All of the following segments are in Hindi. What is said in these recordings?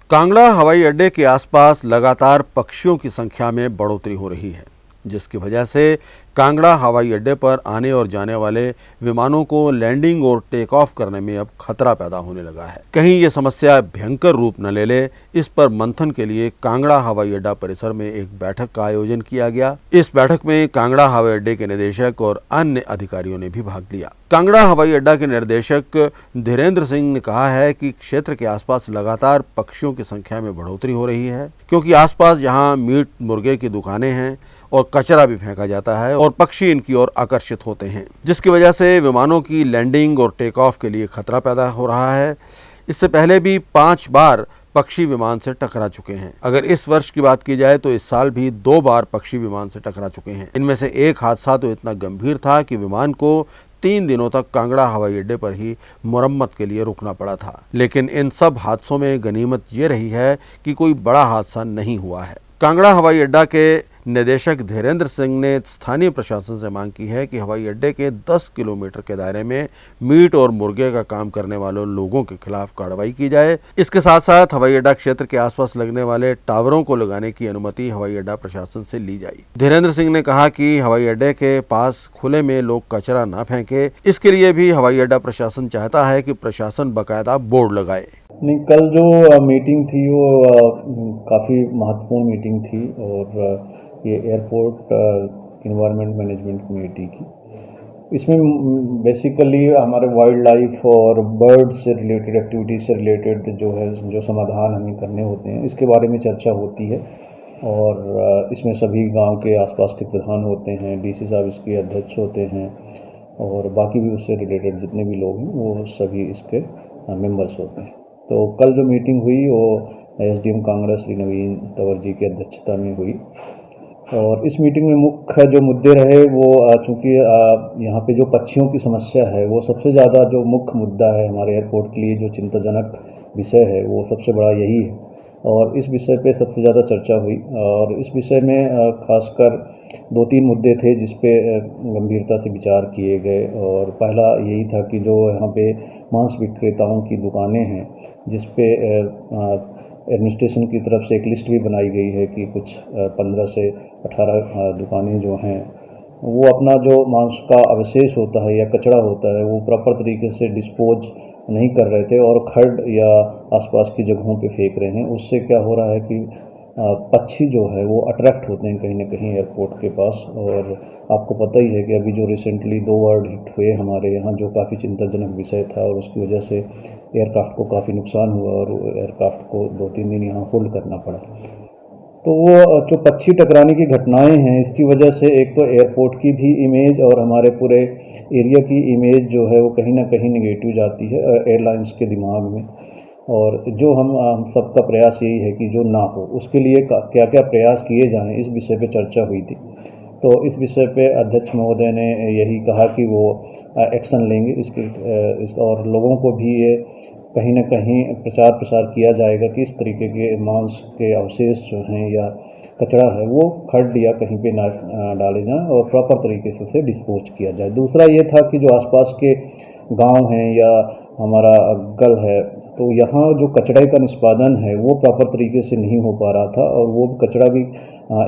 कांगड़ा हवाई अड्डे के आसपास लगातार पक्षियों की संख्या में बढ़ोतरी हो रही है, जिसकी वजह से कांगड़ा हवाई अड्डे पर आने और जाने वाले विमानों को लैंडिंग और टेक ऑफ करने में अब खतरा पैदा होने लगा है। कहीं ये समस्या भयंकर रूप न ले ले, इस पर मंथन के लिए कांगड़ा हवाई अड्डा परिसर में एक बैठक का आयोजन किया गया। इस बैठक में कांगड़ा हवाई अड्डे के निदेशक और अन्य अधिकारियों ने भी भाग लिया। कांगड़ा हवाई अड्डा के निर्देशक धीरेन्द्र सिंह ने कहा है कि क्षेत्र के आसपास लगातार पक्षियों की संख्या में बढ़ोतरी हो रही है, क्योंकि आसपास जहां मीट मुर्गे की दुकानें हैं और कचरा भी फेंका जाता है और पक्षी इनकी ओर आकर्षित होते हैं, जिसकी वजह से विमानों की लैंडिंग और टेक ऑफ के लिए खतरा पैदा हो रहा है। इससे पहले भी 5 बार पक्षी विमान से टकरा चुके हैं। अगर इस वर्ष की बात की जाए तो इस साल भी 2 बार पक्षी विमान से टकरा चुके हैं। इनमें से एक हादसा तो इतना गंभीर था कि विमान को 3 दिनों तक कांगड़ा हवाई अड्डे पर ही मुरम्मत के लिए रुकना पड़ा था। लेकिन इन सब हादसों में गनीमत ये रही है कि कोई बड़ा हादसा नहीं हुआ है। कांगड़ा हवाई अड्डा के निदेशक धीरेन्द्र सिंह ने स्थानीय प्रशासन से मांग की है कि हवाई अड्डे के 10 किलोमीटर के दायरे में मीट और मुर्गे का काम करने वाले लोगों के खिलाफ कार्रवाई की जाए। इसके साथ साथ हवाई अड्डा क्षेत्र के आसपास लगने वाले टावरों को लगाने की अनुमति हवाई अड्डा प्रशासन से ली जाए। धीरेन्द्र सिंह ने कहा कि हवाई अड्डे के पास खुले में लोग कचरा न फेंके, इसके लिए भी हवाई अड्डा प्रशासन चाहता है कि प्रशासन बाकायदा बोर्ड लगाए। नहीं, कल जो मीटिंग थी वो काफ़ी महत्वपूर्ण मीटिंग थी और ये एयरपोर्ट इन्वायरमेंट मैनेजमेंट कमेटी की। इसमें बेसिकली हमारे वाइल्ड लाइफ और बर्ड से रिलेटेड एक्टिविटीज़ से रिलेटेड जो समाधान हमें करने होते हैं, इसके बारे में चर्चा होती है। और इसमें सभी गांव के आसपास के प्रधान होते हैं, डीसी साहब इसके अध्यक्ष होते हैं और बाकी भी उससे रिलेटेड जितने भी लोग हैं वो सभी इसके मेंबर्स होते हैं। तो कल जो मीटिंग हुई वो एसडीएम कांगड़ा श्री नवीन तंवर जी की अध्यक्षता में हुई और इस मीटिंग में मुख्य जो मुद्दे रहे वो चूँकि यहाँ पे जो पक्षियों की समस्या है वो सबसे ज़्यादा जो मुख्य मुद्दा है हमारे एयरपोर्ट के लिए, जो चिंताजनक विषय है वो सबसे बड़ा यही है और इस विषय पे सबसे ज़्यादा चर्चा हुई। और इस विषय में खासकर 2-3 मुद्दे थे जिस पे गंभीरता से विचार किए गए। और पहला यही था कि जो यहाँ पे मांस विक्रेताओं की दुकानें हैं, जिस पे एडमिनिस्ट्रेशन की तरफ से एक लिस्ट भी बनाई गई है कि कुछ 15 से 18 दुकानें जो हैं वो अपना जो मांस का अवशेष होता है या कचरा होता है वो प्रॉपर तरीके से डिस्पोज नहीं कर रहे थे और खड्ड या आसपास की जगहों पे फेंक रहे हैं। उससे क्या हो रहा है कि पक्षी जो है वो अट्रैक्ट होते हैं कहीं ना कहीं एयरपोर्ट के पास। और आपको पता ही है कि अभी जो रिसेंटली 2 वर्ड हिट हुए हमारे यहाँ, जो काफ़ी चिंताजनक विषय था और उसकी वजह से एयरक्राफ्ट को काफ़ी नुकसान हुआ और एयरक्राफ्ट को 2-3 दिन यहाँ होल्ड करना पड़ा। तो वो जो पक्षी टकराने की घटनाएं हैं, इसकी वजह से एक तो एयरपोर्ट की भी इमेज और हमारे पूरे एरिया की इमेज जो है वो कहीं ना कहीं नेगेटिव जाती है एयरलाइंस के दिमाग में। और जो हम सबका प्रयास यही है कि जो ना हो, उसके लिए क्या क्या प्रयास किए जाएं, इस विषय पे चर्चा हुई थी। तो इस विषय पे अध्यक्ष महोदय ने यही कहा कि वो एक्शन लेंगे इसका और लोगों को भी ये कहीं ना कहीं प्रचार प्रसार किया जाएगा कि इस तरीके के मांस के अवशेष जो हैं या कचरा है वो खड्ड या कहीं पे ना डाले जाएं और प्रॉपर तरीके से उसे डिस्पोज किया जाए। दूसरा ये था कि जो आसपास के गांव हैं या हमारा गल है, तो यहाँ जो कचड़े का निष्पादन है वो प्रॉपर तरीके से नहीं हो पा रहा था और वो कचड़ा भी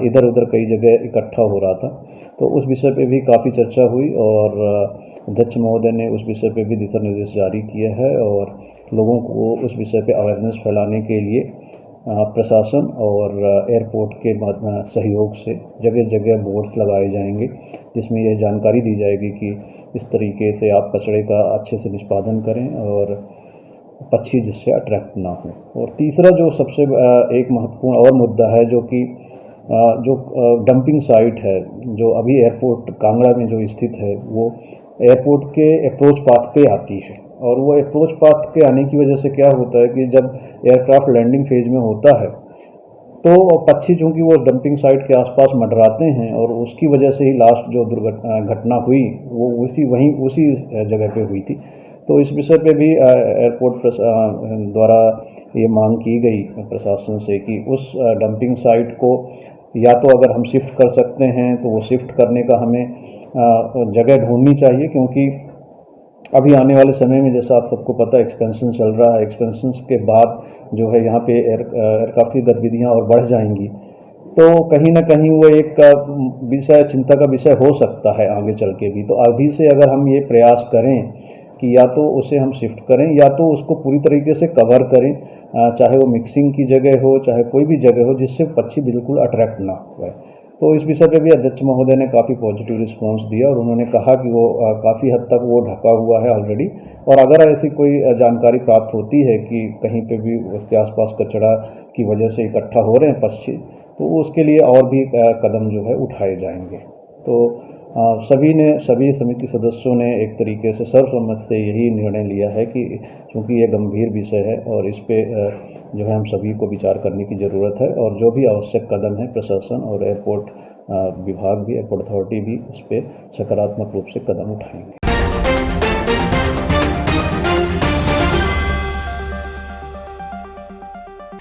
इधर उधर कई जगह इकट्ठा हो रहा था। तो उस विषय पे भी काफ़ी चर्चा हुई और अध्यक्ष महोदय ने उस विषय पे भी दिशा निर्देश जारी किया है और लोगों को उस विषय पे अवेयरनेस फैलाने के लिए प्रशासन और एयरपोर्ट के सहयोग से जगह जगह बोर्ड्स लगाए जाएंगे जिसमें यह जानकारी दी जाएगी कि इस तरीके से आप कचरे का अच्छे से निष्पादन करें और पक्षी जिससे अट्रैक्ट ना हो। और तीसरा जो सबसे एक महत्वपूर्ण और मुद्दा है जो कि जो डंपिंग साइट है जो अभी एयरपोर्ट कांगड़ा में जो स्थित है वो एयरपोर्ट के अप्रोच पाथ पे आती है। और वो अप्रोच पाथ के आने की वजह से क्या होता है कि जब एयरक्राफ्ट लैंडिंग फेज में होता है तो पक्षी चूँकि वो डंपिंग साइट के आसपास मंडराते हैं और उसकी वजह से ही लास्ट जो घटना हुई वो उसी जगह पे हुई थी। तो इस विषय पे भी एयरपोर्ट द्वारा ये मांग की गई प्रशासन से कि उस डंपिंग साइट को या तो अगर हम शिफ्ट कर सकते हैं तो वो शिफ्ट करने का हमें जगह ढूंढनी चाहिए, क्योंकि अभी आने वाले समय में जैसा आप सबको पता है एक्सपेंशन चल रहा है, एक्सपेंशन के बाद जो है यहाँ पे एयरक्राफ्ट की गतिविधियाँ और बढ़ जाएंगी, तो कहीं ना कहीं वो एक विषय चिंता का विषय हो सकता है आगे चल के भी। तो अभी से अगर हम ये प्रयास करें कि या तो उसे हम शिफ्ट करें या तो उसको पूरी तरीके से कवर करें, चाहे वो मिक्सिंग की जगह हो चाहे कोई भी जगह हो, जिससे पक्षी बिल्कुल अट्रैक्ट ना हुए। तो इस विषय पे भी अध्यक्ष महोदय ने काफ़ी पॉजिटिव रिस्पांस दिया और उन्होंने कहा कि वो काफ़ी हद तक वो ढका हुआ है ऑलरेडी, और अगर ऐसी कोई जानकारी प्राप्त होती है कि कहीं पे भी उसके आसपास कचरा की वजह से इकट्ठा हो रहे हैं पक्षी, तो उसके लिए और भी कदम जो है उठाए जाएंगे। तो सभी समिति सदस्यों ने एक तरीके से सर्वसम्मत से यही निर्णय लिया है कि चूँकि ये गंभीर विषय है और इस पे जो है हम सभी को विचार करने की ज़रूरत है, और जो भी आवश्यक कदम है प्रशासन और एयरपोर्ट विभाग भी, एयरपोर्ट अथॉरिटी भी उस पर सकारात्मक रूप से कदम उठाएंगे।